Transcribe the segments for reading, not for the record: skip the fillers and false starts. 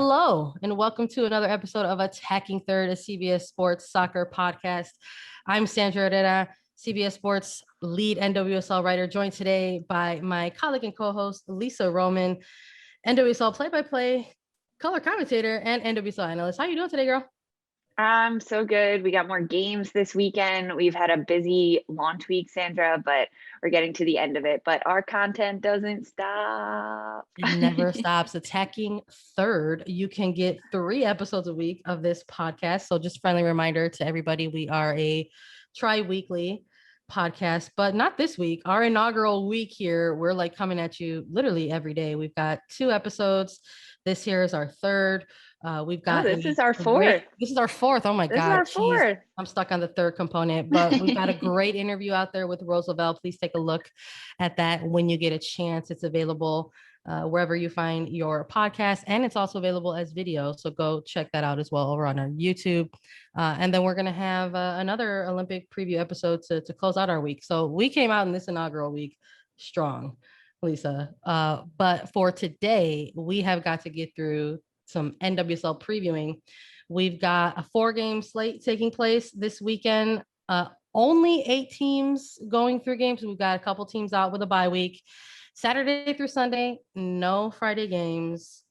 Hello, and welcome to another episode of Attacking Third, a CBS Sports soccer podcast. I'm Sandra Herrera, CBS Sports lead NWSL writer, joined today by my colleague and co-host, Lisa Roman, NWSL play-by-play, color commentator, and NWSL analyst. How you doing today, girl? I'm so good. We got more games this weekend. We've had a busy launch week, Sandra, but we're getting to the end of it. But our content doesn't stop. It never stops. Attacking Third. You can get 3 episodes a week of this podcast. So just a friendly reminder to everybody, we are a tri-weekly podcast, but not this week. Our inaugural week here, we're like coming at you literally every day. We've got 2 episodes. This here is our 3rd. We've got this is our 4th. This is our 4th. Oh my This God. is our 4th. I'm stuck on the 3rd component, but we've got a great interview out there with Roosevelt. Please take a look at that when you get a chance. It's available wherever you find your podcast, and it's also available as video. So go check that out as well over on our YouTube. And then we're going to have another Olympic preview episode to close out our week. So we came out in this inaugural week strong, Lisa. But for today, we have got to get through some NWSL previewing. We've got a 4-game slate taking place this weekend. Only 8 teams going through games. We've got a couple teams out with a bye week. Saturday through Sunday, no Friday games.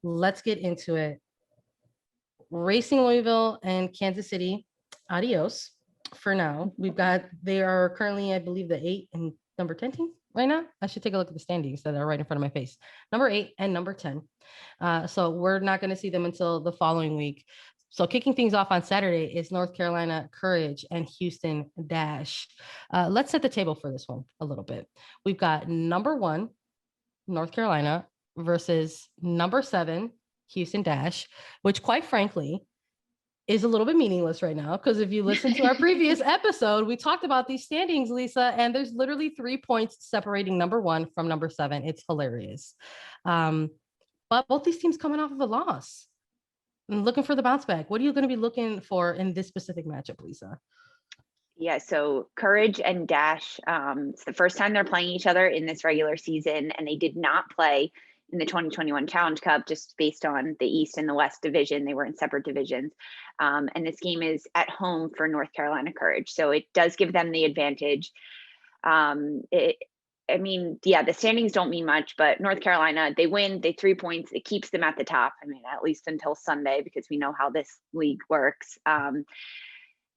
Let's get into it. Racing Louisville and Kansas City, adios for now. They are currently, I believe, the 8 and number 10 team right now. I should take a look at the standings that are right in front of my face. Number 8 and number 10. So we're not going to see them until the following week. So kicking things off on Saturday is North Carolina Courage and Houston Dash. Let's set the table for this one a little bit. We've got number 1, North Carolina versus number 7, Houston Dash, which quite frankly is a little bit meaningless right now, because if you listen to our previous episode, we talked about these standings, Lisa, and there's literally 3 points separating number 1 from number 7. It's hilarious. But both these teams coming off of a loss and looking for the bounce back. What are you going to be looking for in this specific matchup, Lisa? Yeah, so Courage and Dash, it's the first time they're playing each other in this regular season, and they did not play in the 2021 Challenge Cup just based on the East and the West division. They were in separate divisions. And this game is at home for North Carolina Courage. So it does give them the advantage. The standings don't mean much, but North Carolina, they win, they 3 points, it keeps them at the top. I mean, at least until Sunday, because we know how this league works.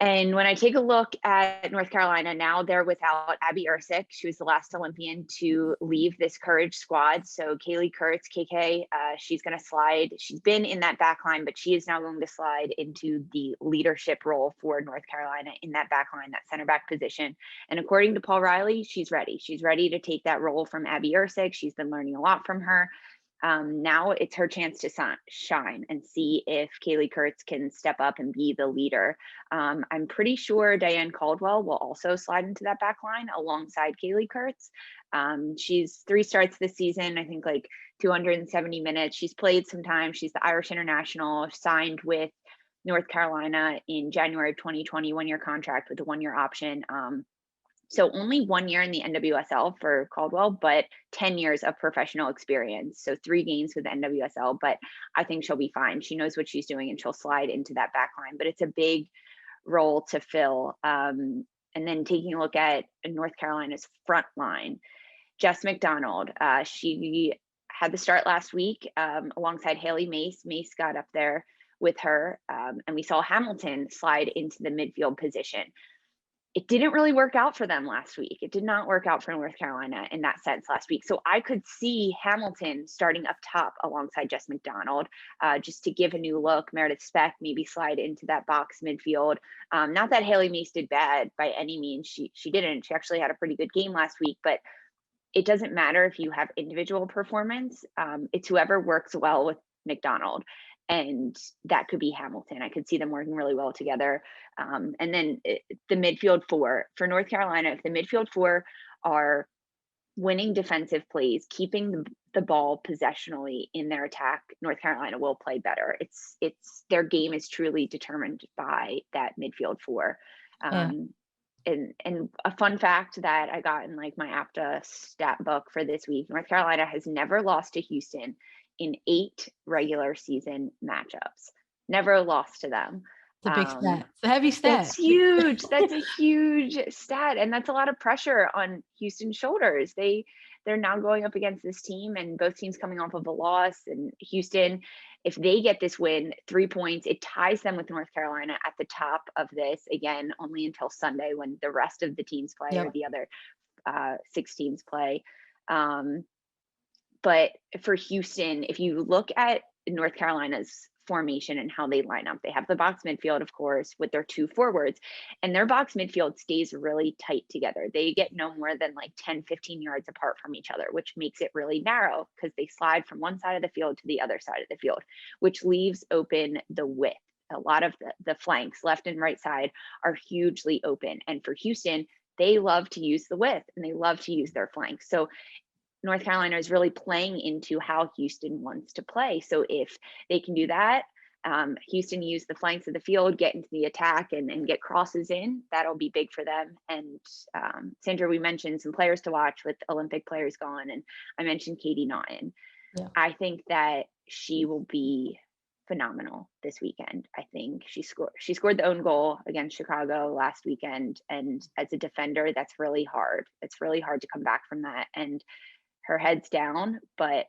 And when I take a look at North Carolina, now they're without Abby Ersic. She was the last Olympian to leave this Courage squad. So Kaylee Kurtz, KK, she's going to slide. She's been in that back line, but she is now going to slide into the leadership role for North Carolina in that back line, that center back position. And according to Paul Riley, she's ready. She's ready to take that role from Abby Ersic. She's been learning a lot from her. Now it's her chance to shine and see if Kaylee Kurtz can step up and be the leader. I'm pretty sure Diane Caldwell will also slide into that back line alongside Kaylee Kurtz. She's 3 starts this season, I think like 270 minutes. She's played some time. She's the Irish international, signed with North Carolina in January of 2020, 1-year contract with a 1-year option. So only 1 year in the NWSL for Caldwell, but 10 years of professional experience. So 3 games with the NWSL, but I think she'll be fine. She knows what she's doing and she'll slide into that back line, but it's a big role to fill. And then taking a look at North Carolina's front line, Jess McDonald, she had the start last week alongside Haley Mace. Mace got up there with her, and we saw Hamilton slide into the midfield position. It didn't really work out for them last week. It did not work out for North Carolina in that sense last week. So I could see Hamilton starting up top alongside Jess McDonald, just to give a new look. Meredith Speck maybe slide into that box midfield. Not that Haley Mace did bad by any means. She didn't. She actually had a pretty good game last week, but it doesn't matter if you have individual performance. It's whoever works well with McDonald. And that could be Hamilton. I could see them working really well together. And then the midfield 4 for North Carolina, if the midfield 4 are winning defensive plays, keeping the ball possessionally in their attack, North Carolina will play better. It's their game is truly determined by that midfield 4. And a fun fact that I got in like my APTA stat book for this week, North Carolina has never lost to Houston in 8 regular season matchups. Never lost to them. It's a big stat. It's a heavy stat. That's huge. That's a huge stat. And that's a lot of pressure on Houston's shoulders. They're now going up against this team, and both teams coming off of a loss. And Houston, if they get this win, 3 points, it ties them with North Carolina at the top of this, again, only until Sunday when the rest of the teams play, or the other 6 teams play. But for Houston, if you look at North Carolina's formation and how they line up, they have the box midfield, of course, with their 2 forwards, and their box midfield stays really tight together. They get no more than like 10, 15 yards apart from each other, which makes it really narrow because they slide from one side of the field to the other side of the field, which leaves open the width. A lot of the flanks, left and right side, are hugely open. And for Houston, they love to use the width and they love to use their flanks. So North Carolina is really playing into how Houston wants to play. So if they can do that, Houston use the flanks of the field, get into the attack and get crosses in, that'll be big for them. And Sandra, we mentioned some players to watch with Olympic players gone, and I mentioned Katie Naughton. Yeah. I think that she will be phenomenal this weekend. I think she scored the own goal against Chicago last weekend, and as a defender, that's really hard. It's really hard to come back from that. And her head's down, but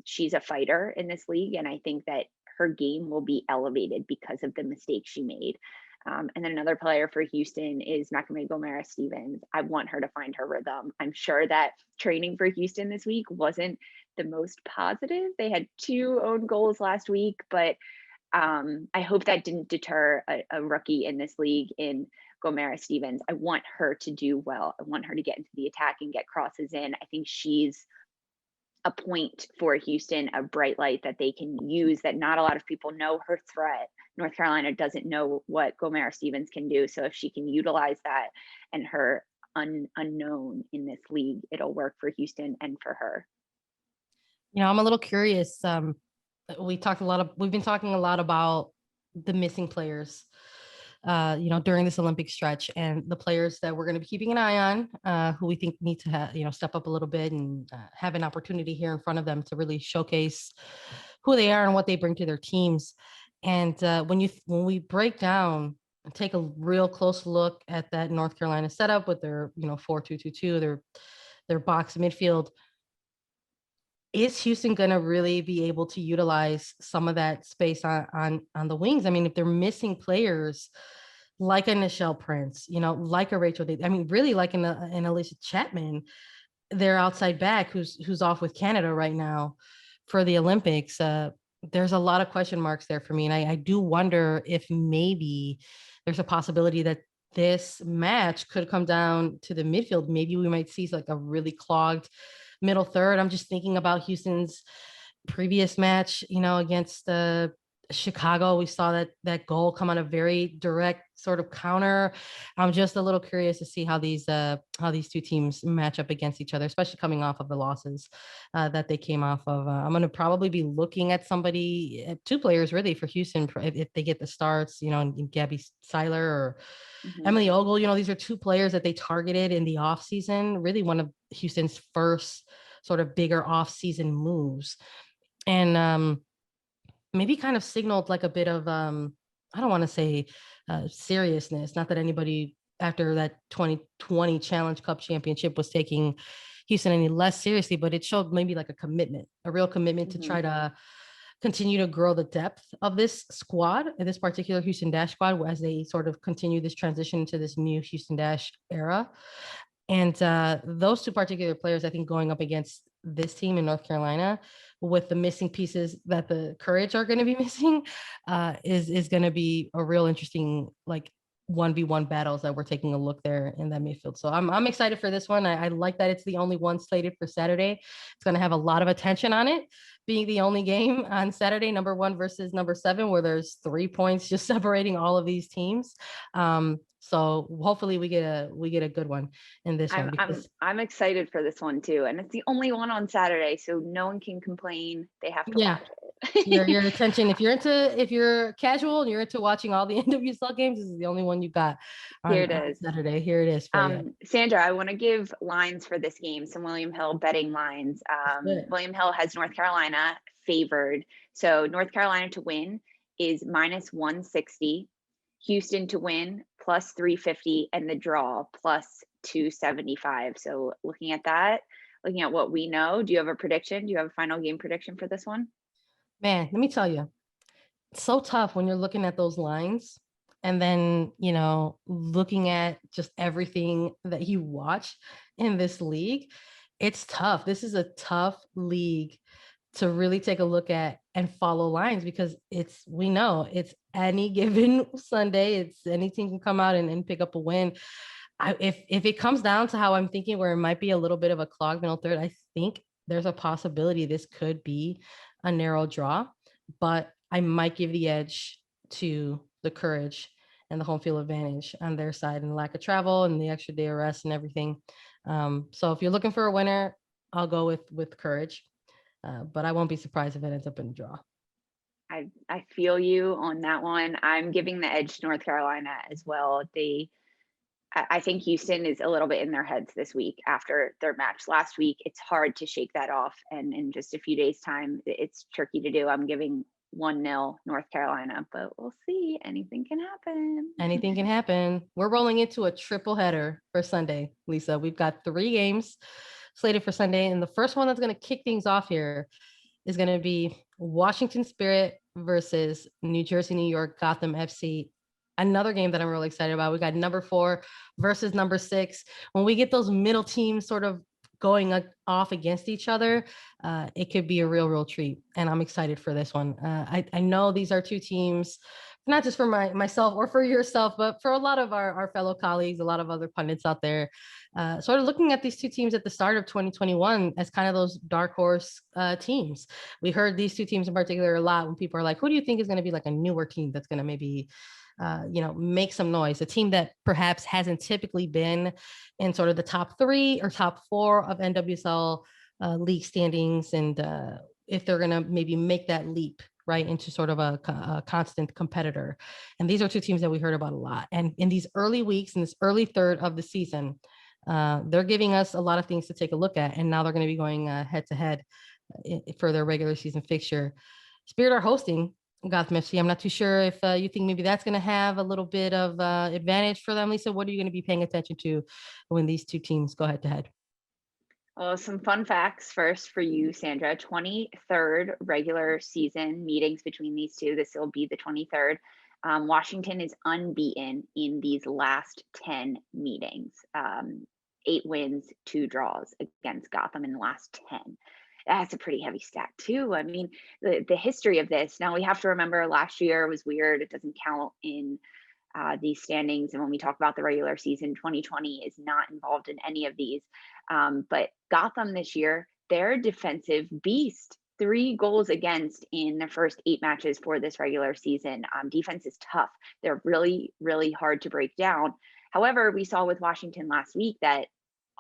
she's a fighter in this league, and I think that her game will be elevated because of the mistakes she made. And then another player for Houston is Makame Gomera-Stevens. I want her to find her rhythm. I'm sure that training for Houston this week wasn't the most positive. They had 2 own goals last week, but I hope that didn't deter a rookie in this league in Gomera-Stevens. I want her to do well. I want her to get into the attack and get crosses in. I think she's a point for Houston, a bright light that they can use, that not a lot of people know her threat. North Carolina doesn't know what Gomera-Stevens can do. So if she can utilize that and her unknown in this league, it'll work for Houston and for her. You know, I'm a little curious. We've been talking a lot about the missing players, during this Olympic stretch, and the players that we're going to be keeping an eye on, who we think need to step up a little bit and have an opportunity here in front of them to really showcase who they are and what they bring to their teams. And when we break down and take a real close look at that North Carolina setup with their 4-2-2-2, their box midfield, is Houston going to really be able to utilize some of that space on the wings? I mean, if they're missing players like a Nichelle Prince, like a Rachel, really like an Alicia Chapman, their outside back who's off with Canada right now for the Olympics. There's a lot of question marks there for me. And I do wonder if maybe there's a possibility that this match could come down to the midfield. Maybe we might see like a really clogged middle third. I'm just thinking about Houston's previous match, against Chicago. We saw that goal come on a very direct sort of counter. I'm just a little curious to see how these 2 teams match up against each other, especially coming off of the losses that they came off of. I'm going to probably be looking at 2 players really for Houston if they get the starts, in Gabby Seiler or Emily Ogle. These are 2 players that they targeted in the off season, really one of Houston's first sort of bigger off season moves. And maybe kind of signaled like a bit of, I don't want to say seriousness, not that anybody after that 2020 Challenge Cup championship was taking Houston any less seriously, but it showed maybe like a real commitment to try to continue to grow the depth of this squad, this particular Houston Dash squad, as they sort of continue this transition to this new Houston Dash era. And those 2 particular players, I think, going up against this team in North Carolina with the missing pieces that the Courage are going to be missing is going to be a real interesting, like, 1v1 battles that we're taking a look there in that midfield. So I'm excited for this one. I like that it's the only one slated for Saturday. It's going to have a lot of attention on it, being the only game on Saturday, number 1 versus number 7, where there's 3 points just separating all of these teams. So hopefully we get a good one in this one. I'm excited for this one too, and it's the only one on Saturday, so no one can complain. They have to watch it. your attention. If you're casual and you're into watching all the NWSL games, this is the only one you got. Here it is. Saturday. Here it is for you. Sandra, I want to give lines for this game, some William Hill betting lines. William Hill has North Carolina favored. So North Carolina to win is minus 160, Houston to win plus 350, and the draw plus 275. So looking at that, looking at what we know, do you have a prediction? Do you have a final game prediction for this one? Man, let me tell you, it's so tough when you're looking at those lines and then, looking at just everything that you watch in this league. It's tough. This is a tough league to really take a look at and follow lines because we know it's any given Sunday. It's any team can come out and pick up a win. If it comes down to how I'm thinking, where it might be a little bit of a clogged middle third, I think there's a possibility this could be a narrow draw, but I might give the edge to the Courage and the home field advantage on their side, and the lack of travel and the extra day of rest and everything. So if you're looking for a winner, I'll go with Courage, but I won't be surprised if it ends up in a draw. I feel you on that one. I'm giving the edge to North Carolina as well. I think Houston is a little bit in their heads this week after their match last week. It's hard to shake that off. And in just a few days' time, it's tricky to do. I'm giving 1-0 North Carolina, but we'll see. Anything can happen. Anything can happen. We're rolling into a triple header for Sunday, Lisa. We've got 3 games slated for Sunday. And the first one that's going to kick things off here is going to be Washington Spirit versus New Jersey, New York, Gotham FC. Another game that I'm really excited about. We got number 4 versus number 6. When we get those middle teams sort of going off against each other, it could be a real treat. And I'm excited for this one. I know these are 2 teams, not just for myself or for yourself, but for a lot of our fellow colleagues, a lot of other pundits out there, sort of looking at these 2 teams at the start of 2021 as kind of those dark horse teams. We heard these 2 teams in particular a lot when people are like, who do you think is going to be like a newer team that's going to maybe make some noise, a team that perhaps hasn't typically been in sort of the top 3 or top 4 of NWSL league standings. And if they're going to maybe make that leap right into sort of a constant competitor. And these are 2 teams that we heard about a lot. And in these early weeks, in this early third of the season, they're giving us a lot of things to take a look at. And now they're going to be going head to head for their regular season fixture. Spirit are hosting Gotham FC. I'm not too sure if you think maybe that's going to have a little bit of advantage for them. Lisa, what are you going to be paying attention to when these 2 teams go head to head? Well, some fun facts first for you, Sandra. 23rd regular season meetings between these 2. This will be the 23rd. Washington is unbeaten in these last 10 meetings. 8 wins, 2 draws against Gotham in the last 10. That's a pretty heavy stat too. I mean, the history of this. Now we have to remember last year was weird. It doesn't count in these standings. And when we talk about the regular season, 2020 is not involved in any of these. But Gotham this year, they're a defensive beast. 3 goals against in the first 8 matches for this regular season. Defense is tough. They're really hard to break down. However, we saw with Washington last week that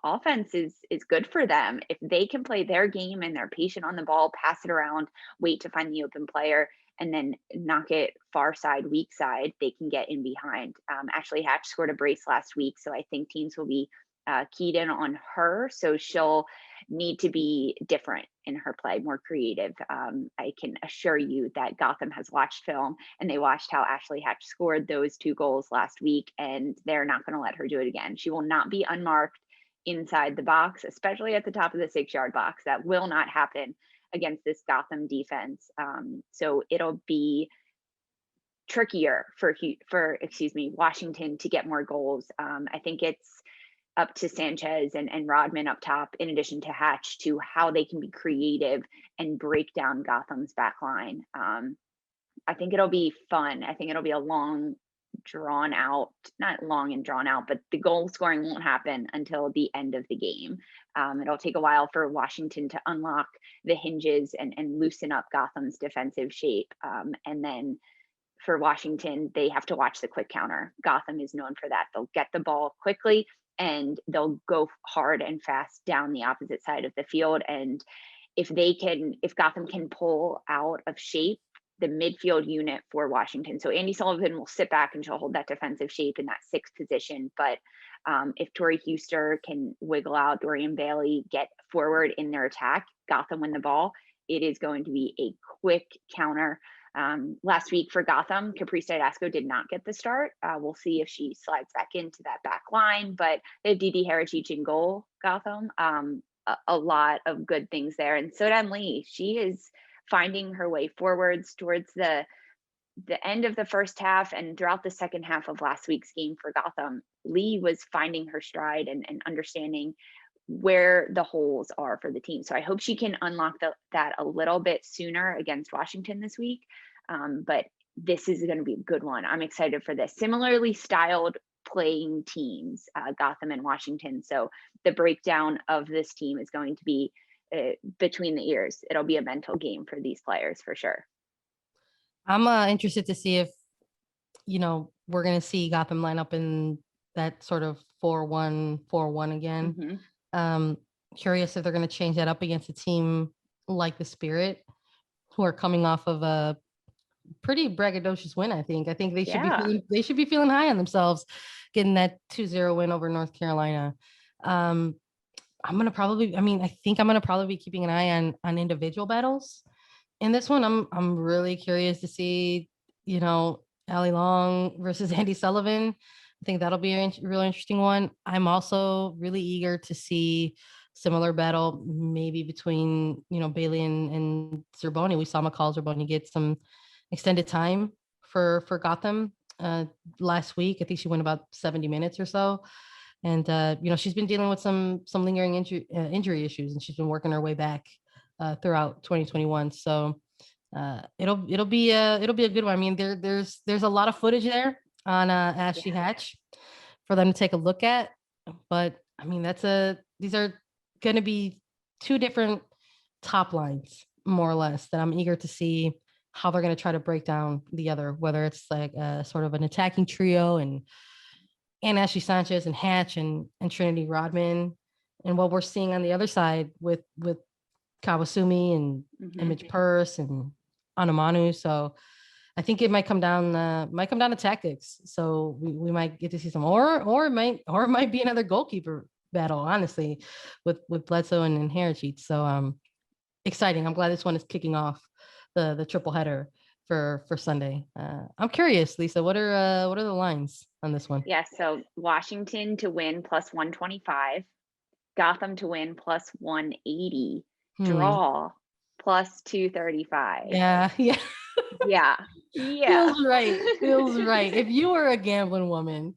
offense is good for them. If they can play their game and they're patient on the ball, pass it around, wait to find the open player, and then knock it far side, weak side, they can get in behind. Ashley Hatch scored a brace last week, so I think teams will be keyed in on her. So she'll need to be different in her play, more creative. I can assure you that Gotham has watched film and they watched how Ashley Hatch scored those 2 goals last week, and they're not going to let her do it again. She will not be unmarked inside the box, especially at the top of the 6-yard box. That will not happen against this Gotham defense. So it'll be trickier for Washington to get more goals. I think it's up to Sanchez and Rodman up top, in addition to Hatch, to how they can be creative and break down Gotham's back line. I think it'll be fun. I think it'll be a long, drawn out, not long and drawn out, but the goal scoring won't happen until the end of the game. It'll take a while for Washington to unlock the hinges and loosen up Gotham's defensive shape. And then for Washington, they have to watch the quick counter. Gotham is known for that. They'll get the ball quickly and they'll go hard and fast down the opposite side of the field. And if Gotham can pull out of shape the midfield unit for Washington. So Andy Sullivan will sit back and she'll hold that defensive shape in that 6th position. But if Tori Huster can wiggle out, Dorian Bailey get forward in their attack, Gotham win the ball, it is going to be a quick counter. Last week for Gotham, Caprice Didasco did not get the start. We'll see if she slides back into that back line, but they have Didi Herrera in goal, Gotham. A lot of good things there. And Sodan Lee, she is finding her way forwards towards the end of the first half and throughout the second half of last week's game for Gotham. Lee was finding her stride and understanding where the holes are for the team. So I hope she can unlock that a little bit sooner against Washington this week. But this is going to be a good one. I'm excited for this. Similarly styled playing teams, Gotham and Washington. So the breakdown of this team is going to be between the ears. It'll be a mental game for these players for sure. I'm interested to see if, we're going to see Gotham line up in that sort of 4-1 again. Curious if they're going to change that up against a team like the Spirit, who are coming off of a pretty braggadocious win. I think they should be feeling high on themselves, getting that 2-0 win over North Carolina. I think I'm gonna probably be keeping an eye on individual battles in this one. I'm really curious to see, Allie Long versus Andy Sullivan. I think that'll be a really interesting one. I'm also really eager to see similar battle maybe between, Bailey and Zerboni. We saw McCall Zerboni get some extended time for Gotham last week. I think she went about 70 minutes or so. And, she's been dealing with some lingering injury issues, and she's been working her way back throughout 2021. So it'll be a good one. I mean, there's a lot of footage there on Ashley Hatch for them to take a look at. But I mean, these are going to be two different top lines, more or less, that I'm eager to see how they're going to try to break down the other, whether it's like sort of an attacking trio and Ashley Sanchez and Hatch and Trinity Rodman, and what we're seeing on the other side with Kawasumi and Image Purse and Anamanu. So I think it might come down to tactics. So we might get to see some, or it might be another goalkeeper battle, honestly, with Bledsoe and Herrera. So exciting. I'm glad this one is kicking off the triple header for Sunday. I'm curious, Lisa, what are the lines on this one? Yeah, so Washington to win plus 125, Gotham to win plus 180, draw plus 235. Yeah. Feels right. If you were a gambling woman,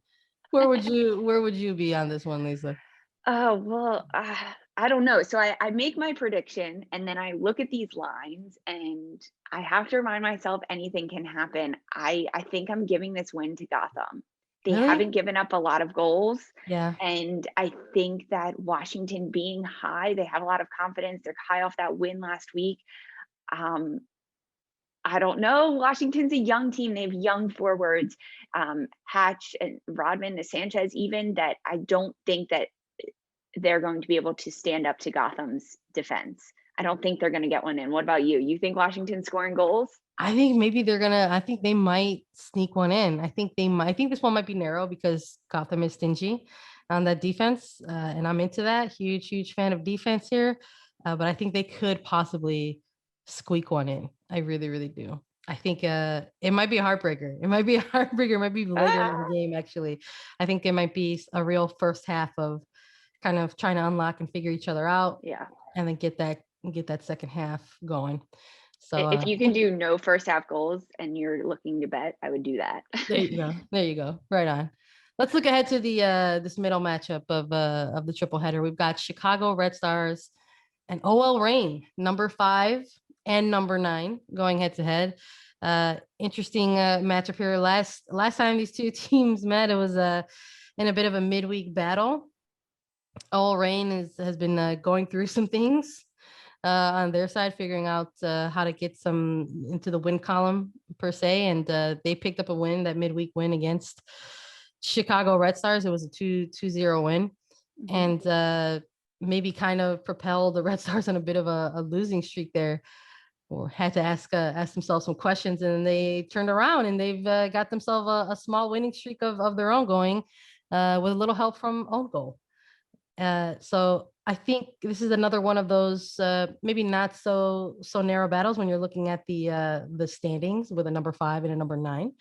where would you be on this one, Lisa? Oh, well, I don't know. So I make my prediction and then I look at these lines and I have to remind myself anything can happen. I think I'm giving this win to Gotham. They haven't given up a lot of goals. Yeah. And I think that Washington being high, they have a lot of confidence. They're high off that win last week. I don't know. Washington's a young team. They have young forwards, Hatch and Rodman and Sanchez, even, that I don't think that they're going to be able to stand up to Gotham's defense. I don't think they're going to get one in. What about you? You think Washington's scoring goals? I think maybe I think they might sneak one in. I think this one might be narrow because Gotham is stingy on that defense. And I'm into that. Huge fan of defense here. But I think they could possibly squeak one in. I really, really do. I think it might be a heartbreaker. It might be later in the game, actually. I think it might be a real first half of kind of trying to unlock and figure each other out. Yeah. And then get that second half going. So if you can do no first half goals and you're looking to bet, I would do that. There you go. Right on. Let's look ahead to the this middle matchup of the triple header. We've got Chicago Red Stars and OL Reign, number 5 and number 9, going head to head. Interesting matchup here. Last time these two teams met, it was in a bit of a midweek battle. OL Reign has been going through some things on their side, figuring out how to get some into the win column per se, and they picked up a win, that midweek win against Chicago Red Stars. It was a 2-0 win, and maybe kind of propelled the Red Stars on a bit of a losing streak there, or had to ask themselves some questions, and they turned around and they've got themselves a small winning streak of their own going with a little help from own goal. So I think this is another one of those maybe not so narrow battles when you're looking at the standings with a number 5 and a number 9.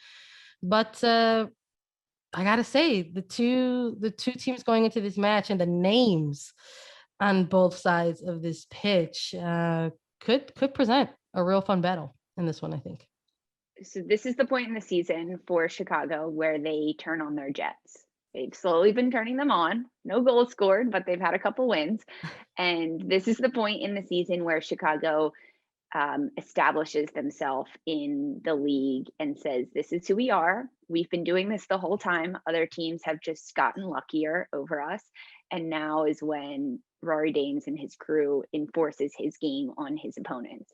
But I gotta say, the two teams going into this match and the names on both sides of this pitch could present a real fun battle in this one, I think. So this is the point in the season for Chicago where they turn on their jets. They've slowly been turning them on. No goals scored, but they've had a couple wins. And this is the point in the season where Chicago establishes themselves in the league and says, this is who we are. We've been doing this the whole time. Other teams have just gotten luckier over us. And now is when Rory Dames and his crew enforces his game on his opponents.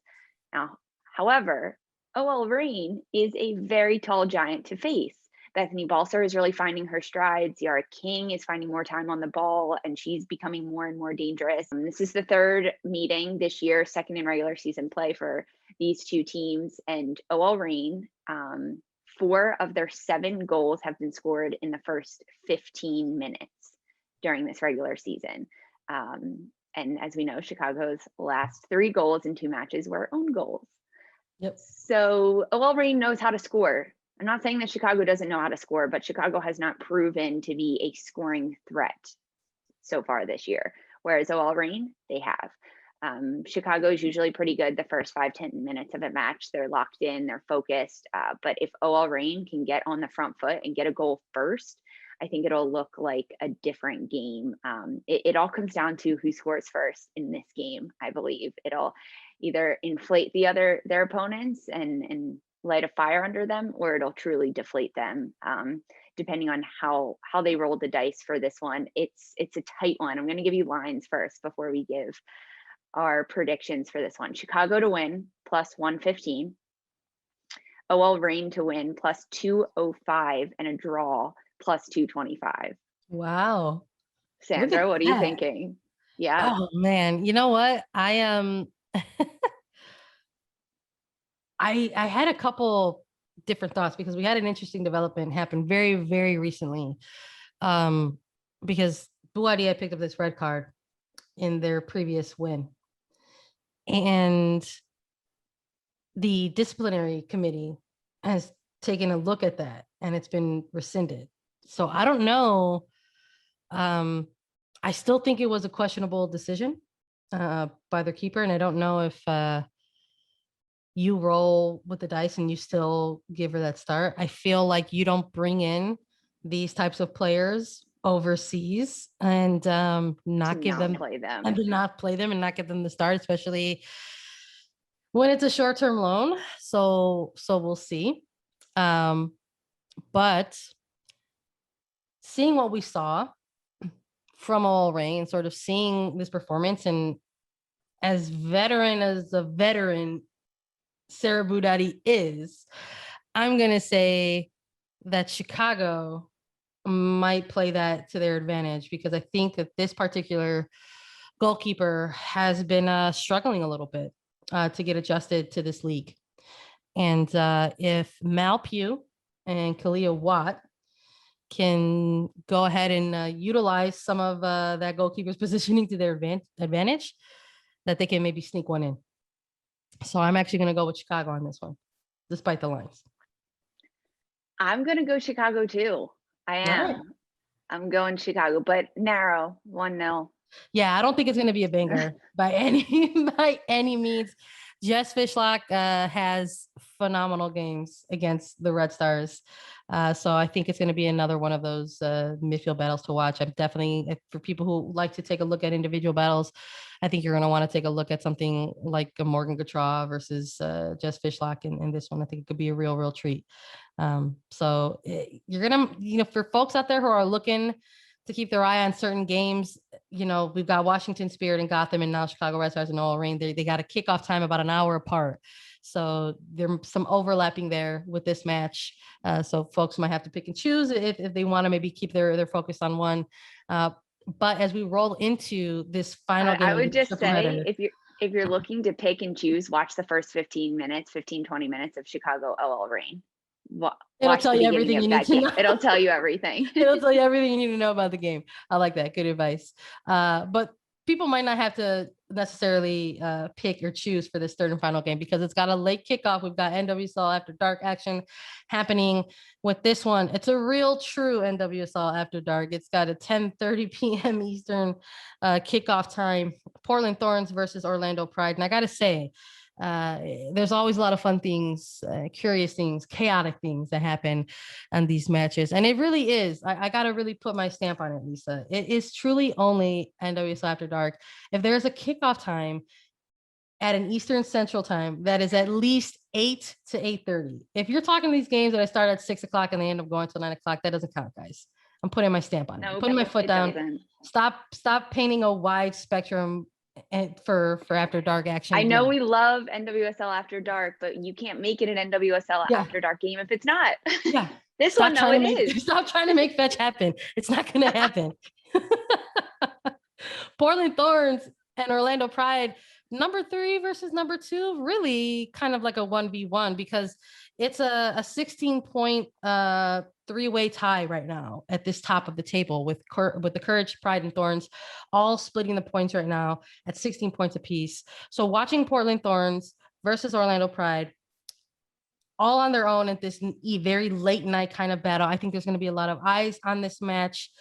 Now, however, OL Reign is a very tall giant to face. Bethany Balcer is really finding her strides. Yara King is finding more time on the ball, and she's becoming more and more dangerous. And this is the third meeting this year, second in regular season play for these two teams. And OL Reign, 4 of their 7 goals have been scored in the first 15 minutes during this regular season. And as we know, Chicago's last 3 goals in 2 matches were own goals. Yep. So OL Reign knows how to score. I'm not saying that Chicago doesn't know how to score, but Chicago has not proven to be a scoring threat so far this year. Whereas OL Reign, they have. Chicago is usually pretty good the first 5-10 minutes of a match. They're locked in, they're focused. But if OL Reign can get on the front foot and get a goal first, I think it'll look like a different game. It all comes down to who scores first in this game, I believe. It'll either inflate their opponents and light a fire under them, or it'll truly deflate them, depending on how they roll the dice for this one. It's a tight one. I'm going to give you lines first before we give our predictions for this one. Chicago to win plus 115, OL Reign to win plus 205, and a draw plus 225. Wow. Sandra, what are you thinking? Yeah. Oh man, you know what? I am I had a couple different thoughts because we had an interesting development happen very, very recently. Because Buadi had picked up this red card in their previous win. And the disciplinary committee has taken a look at that and it's been rescinded. So I don't know. I still think it was a questionable decision by their keeper. And I don't know if you roll with the dice and you still give her that start. I feel like you don't bring in these types of players overseas and not give them play them and to not play them and not give them the start, especially when it's a short-term loan. So we'll see. But seeing what we saw from OL Reign, sort of seeing this performance, and as a veteran Sarah Budati is, I'm going to say that Chicago might play that to their advantage, because I think that this particular goalkeeper has been struggling a little bit to get adjusted to this league. And if Mal Pugh and Kalia Watt can go ahead and utilize some of that goalkeeper's positioning to their advantage, that they can maybe sneak one in. So I'm actually going to go with Chicago on this one, despite the lines. I'm going to go Chicago too. I am. Right. I'm going Chicago, but narrow, 1-0. Yeah, I don't think it's going to be a banger by any means. Jess Fishlock has phenomenal games against the Red Stars. So I think it's going to be another one of those midfield battles to watch. I'm definitely, for people who like to take a look at individual battles, I think you're going to want to take a look at something like a Morgan Gautrat versus Jess Fishlock in this one. I think it could be a real treat. So you're going to, for folks out there who are looking to keep their eye on certain games, we've got Washington Spirit and Gotham, and now Chicago Red Stars and OL Reign. They got a kickoff time about an hour apart. So there's some overlapping there with this match. So folks might have to pick and choose if they want to maybe keep their focus on one. But as we roll into this final game, I would just say, if you're looking to pick and choose, watch the first 20 minutes of Chicago OL Reign. It'll Watch tell the you beginning everything you of need that to game. know. It'll tell you everything. It'll tell you everything you need to know about the game. I like that. Good advice. But people might not have to necessarily pick or choose for this third and final game because it's got a late kickoff. We've got NWSL After Dark action happening with this one. It's a real true NWSL After Dark. It's got a 10:30 p.m. Eastern kickoff time. Portland Thorns versus Orlando Pride. And I got to say, there's always a lot of fun things, curious things, chaotic things that happen on these matches. And it really is. I got to really put my stamp on it, Lisa. It is truly only NWSL After Dark. If there's a kickoff time at an Eastern Central time that is at least 8 to 8:30. If you're talking these games that I start at 6 o'clock and they end up going till 9 o'clock, that doesn't count, guys. I'm putting my stamp on it. I'm putting my foot down. Doesn't. Stop painting a wide spectrum for After Dark action. I know we love NWSL After Dark, but you can't make it an NWSL After Dark game if it's not. Yeah. This one, though, it is. Stop trying to make fetch happen. It's not going to happen. Portland Thorns and Orlando Pride, number 3 versus number 2, really kind of like a 1v1 because it's a 16-point three-way tie right now at this top of the table with the Courage, Pride, and Thorns all splitting the points right now at 16 points apiece. So watching Portland Thorns versus Orlando Pride all on their own at this very late night kind of battle. I think there's going to be a lot of eyes on this match.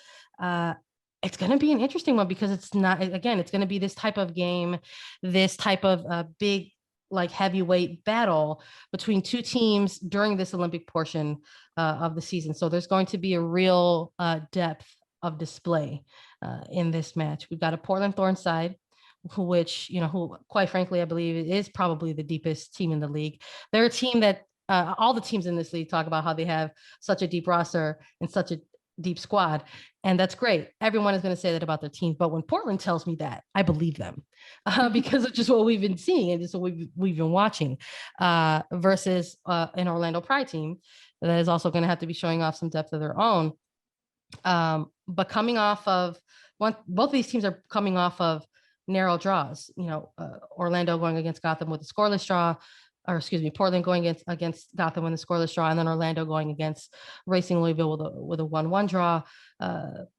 It's going to be an interesting one because it's going to be this type of game, this type of big, like heavyweight battle between two teams during this Olympic portion of the season. So there's going to be a real depth of display in this match. We've got a Portland Thorns side, who quite frankly, I believe is probably the deepest team in the league. They're a team that all the teams in this league talk about how they have such a deep roster and such a deep squad. And that's great. Everyone is going to say that about their teams. But when Portland tells me that, I believe them because of just what we've been seeing and just what we've been watching versus an Orlando Pride team that is also going to have to be showing off some depth of their own. But coming off of both of these teams are coming off of narrow draws, Orlando going against Gotham with a scoreless draw, Portland going against Gotham with a scoreless draw, and then Orlando going against Racing Louisville with a 1-1 draw.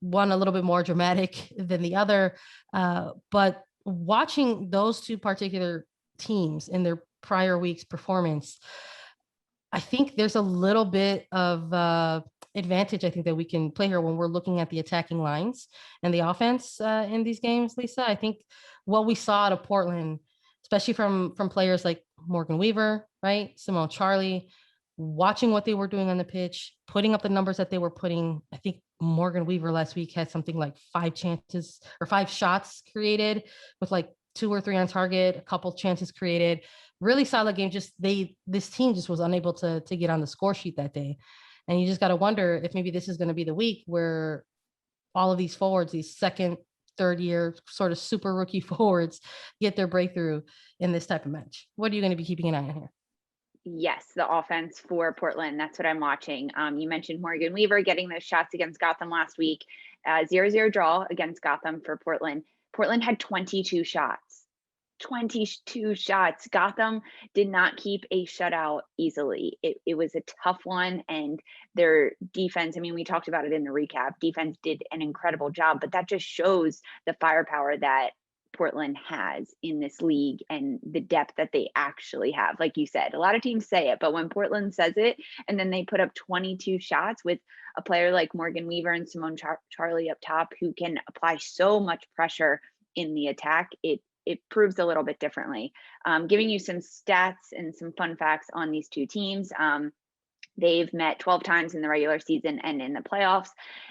One a little bit more dramatic than the other. But watching those two particular teams in their prior week's performance, I think there's a little bit of advantage I think that we can play here when we're looking at the attacking lines and the offense in these games, Lisa. I think what we saw out of Portland, especially from players like Morgan Weaver, right? Simone Charlie, watching what they were doing on the pitch, putting up the numbers that they were putting. I think Morgan Weaver last week had something like 5 shots created with like 2 or 3 on target, a couple chances created. Really solid game. This team just was unable to get on the score sheet that day. And you just got to wonder if maybe this is going to be the week where all of these forwards, these second, third year sort of super rookie forwards get their breakthrough in this type of match. What are you going to be keeping an eye on here? Yes, the offense for Portland. That's what I'm watching. You mentioned Morgan Weaver getting those shots against Gotham last week. 0-0 draw against Gotham for Portland. Portland had 22 shots. 22 shots. Gotham did not keep a shutout easily. It was a tough one, and their defense, I mean, we talked about it in the recap. Defense did an incredible job, but that just shows the firepower that Portland has in this league and the depth that they actually have. Like you said, a lot of teams say it, but when Portland says it and then they put up 22 shots with a player like Morgan Weaver and Simone Charlie up top who can apply so much pressure in the attack, it proves a little bit differently. Giving you some stats and some fun facts on these two teams. They've met 12 times in the regular season and in the playoffs,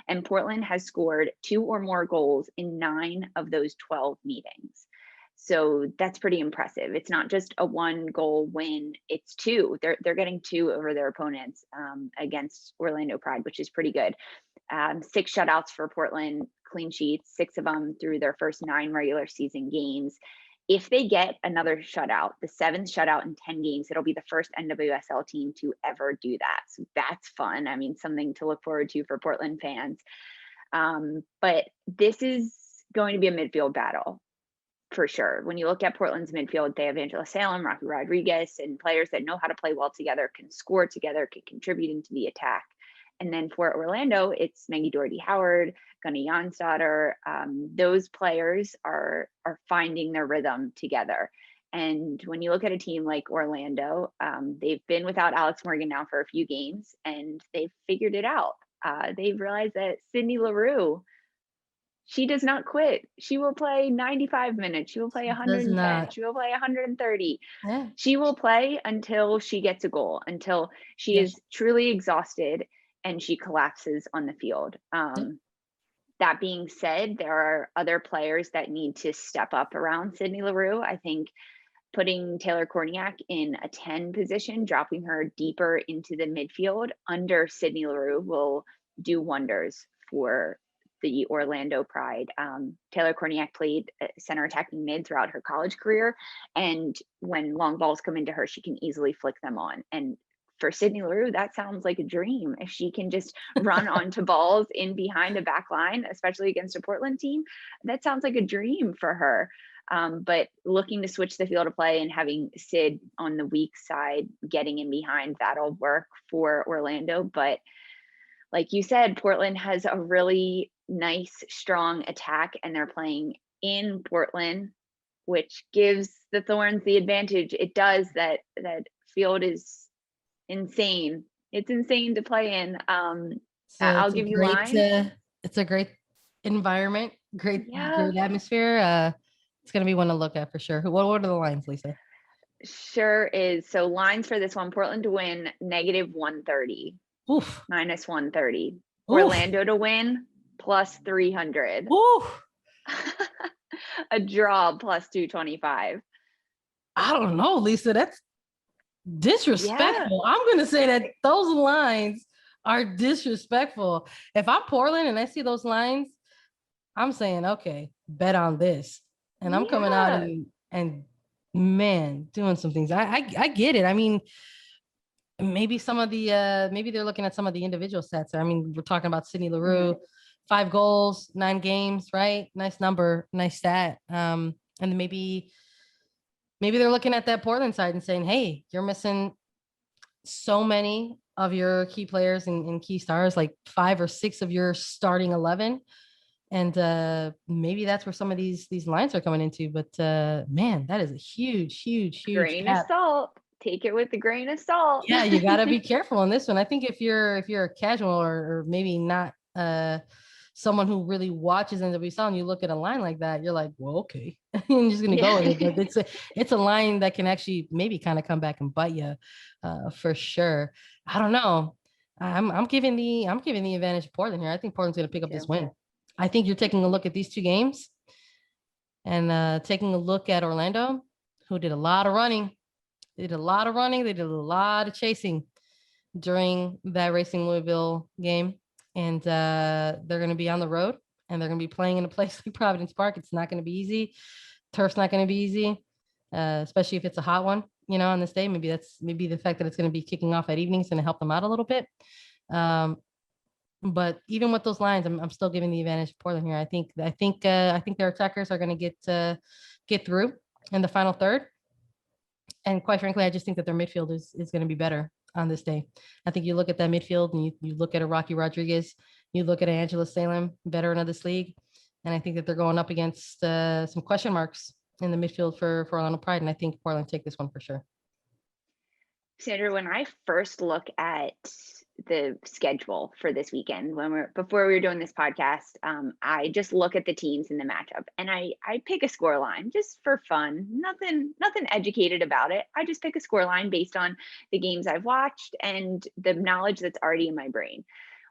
and Portland has scored 2 or more goals in 9 of those 12 meetings. So that's pretty impressive. It's not just a 1-goal win, it's 2. They're getting 2 over their opponents against Orlando Pride, which is pretty good. 6 shutouts for Portland, clean sheets, 6 of them through their first 9 regular season games. If they get another shutout, the 7th shutout in 10 games, it'll be the first NWSL team to ever do that. So that's fun. I mean, something to look forward to for Portland fans. But this is going to be a midfield battle. for sure. When you look at Portland's midfield, they have Angela Salem, Rocky Rodriguez, and players that know how to play well together, can score together, can contribute into the attack. And then for Orlando, it's Maggie Doherty Howard, Gunnar Jonsdottir. Those players are finding their rhythm together. And when you look at a team like Orlando, they've been without Alex Morgan now for a few games, and they've figured it out. They've realized that Sydney Leroux, she does not quit. She will play 95 minutes. She will play 110. She will play 130. Yeah. She will play until she gets a goal, until she is truly exhausted and she collapses on the field. That being said, there are other players that need to step up around Sydney Leroux. I think putting Taylor Korniak in a 10 position, dropping her deeper into the midfield under Sydney Leroux will do wonders for the Orlando Pride. Taylor Korniak played center attacking mid throughout her college career. And when long balls come into her, she can easily flick them on. And for Sydney Leroux, that sounds like a dream. If she can just run onto balls in behind a back line, especially against a Portland team, that sounds like a dream for her. But looking to switch the field of play and having Sid on the weak side, getting in behind, that'll work for Orlando. But like you said, Portland has a really nice, strong attack, and they're playing in Portland, which gives the Thorns the advantage. It does. That field is insane. It's insane to play in. I'll give you lines. It's a great environment, great atmosphere. It's going to be one to look at for sure. What are the lines, Lisa? Sure is. So lines for this one: Portland to win -130. Oof. -130. Oof. Orlando to win +300. Oof. A draw +225. I don't know, Lisa. That's disrespectful. Yeah. I'm going to say that those lines are disrespectful. If I'm Portland and I see those lines, I'm saying, okay, bet on this. And I'm coming out and man, doing some things. I get it. I mean, maybe some of the maybe they're looking at some of the individual sets. I mean, we're talking about Sydney Leroux, 5 goals, 9 games, right? Nice number, nice stat. And maybe they're looking at that Portland side and saying, hey, you're missing so many of your key players and key stars, like 5 or 6 of your starting 11. And maybe that's where some of these lines are coming into. But man, that is a huge grain of salt. Take it with a grain of salt. Yeah, you got to be careful on this one. I think if you're a casual or maybe not someone who really watches NWSL and you look at a line like that, you're like, well, okay, I'm just gonna go with it. But it's a line that can actually maybe kind of come back and bite you for sure. I don't know. I'm giving the advantage of Portland here. I think Portland's gonna pick up this win. I think you're taking a look at these 2 games and taking a look at Orlando, who did a lot of running. They did a lot of chasing during that Racing Louisville game. And they're going to be on the road and they're going to be playing in a place like Providence Park. It's not going to be easy. Turf's not going to be easy, especially if it's a hot one, on this day. Maybe the fact that it's going to be kicking off at evening is going to help them out a little bit. But even with those lines, I'm still giving the advantage to Portland here. I think their attackers are going to get through in the final third. And quite frankly, I just think that their midfield is going to be better on this day. I think you look at that midfield and you look at a Rocky Rodriguez, you look at Angela Salem, veteran of this league. And I think that they're going up against some question marks in the midfield for Orlando Pride. And I think Portland take this one for sure. Sandra, when I first look at the schedule for this weekend, before we were doing this podcast, I just look at the teams in the matchup and I pick a score line just for fun. Nothing educated about it. I just pick a score line based on the games I've watched and the knowledge that's already in my brain.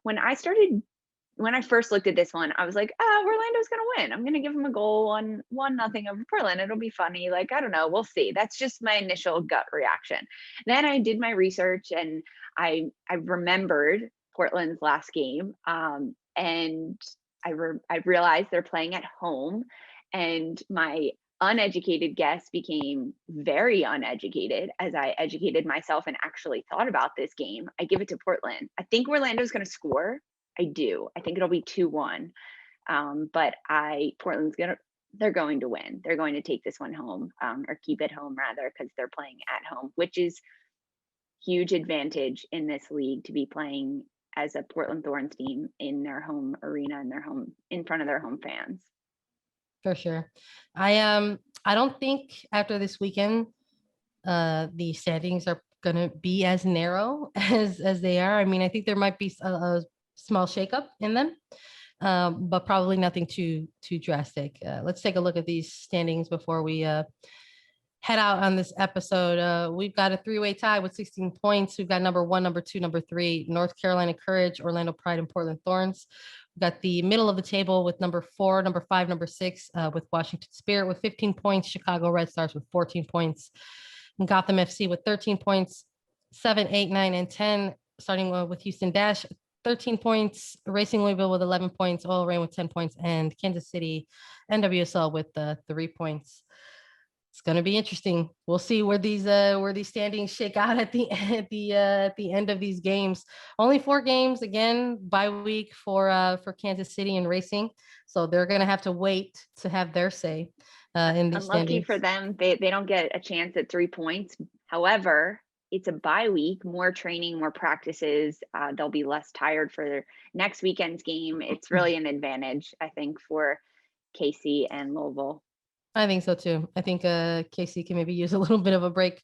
When I first looked at this one, I was like, Orlando's going to win. I'm going to give them a goal on 1-0 over Portland. It'll be funny. Like, I don't know. We'll see. That's just my initial gut reaction. Then I did my research and I remembered Portland's last game. And I realized they're playing at home, and my uneducated guess became very uneducated as I educated myself and actually thought about this game. I give it to Portland. I think Orlando's going to score. I do. I think it'll be 2-1. But Portland's they're going to win. They're going to take this one home, or keep it home rather, because they're playing at home, which is huge advantage in this league, to be playing as a Portland Thorns team in their home arena, in front of their home fans. For sure. I don't think after this weekend the standings are going to be as narrow as they are. I mean, I think there might be a small shakeup in them, but probably nothing too drastic. Let's take a look at these standings before we head out on this episode. We've got a three-way tie with 16 points. We've got number 1, number 2, number 3, North Carolina Courage, Orlando Pride, and Portland Thorns. We've got the middle of the table with number 4, number 5, number 6, with Washington Spirit with 15 points, Chicago Red Stars with 14 points, and Gotham FC with 13 points, 7, 8, 9, and 10, starting with Houston Dash, 13 points, Racing Louisville with 11 points, Oil Rain with 10 points, and Kansas City NWSL with 3 points. It's going to be interesting. We'll see where these standings shake out at the end of these games. Only 4 games, again, bye week for Kansas City and Racing, so they're going to have to wait to have their say in these Unlucky standings. for them, they don't get a chance at 3 points. However, it's a bye week, more training, more practices. They'll be less tired for their next weekend's game. It's really an advantage, I think, for KC and Louisville. I think so too. I think KC can maybe use a little bit of a break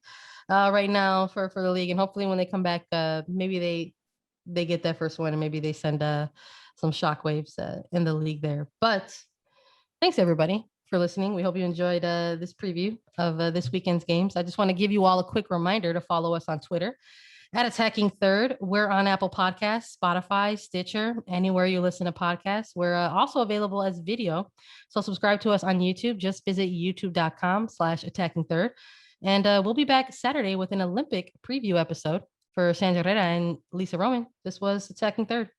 right now for the league, and hopefully when they come back, maybe they get that first one, and maybe they send some shockwaves in the league there. But thanks everybody for listening. We hope you enjoyed this preview of this weekend's games. I just want to give you all a quick reminder to follow us on Twitter at Attacking Third. We're on Apple Podcasts, Spotify, Stitcher, anywhere you listen to podcasts. We're also available as video. So subscribe to us on YouTube. Just visit youtube.com/Attacking Third. And we'll be back Saturday with an Olympic preview episode for Sandra Herrera and Lisa Roman. This was Attacking Third.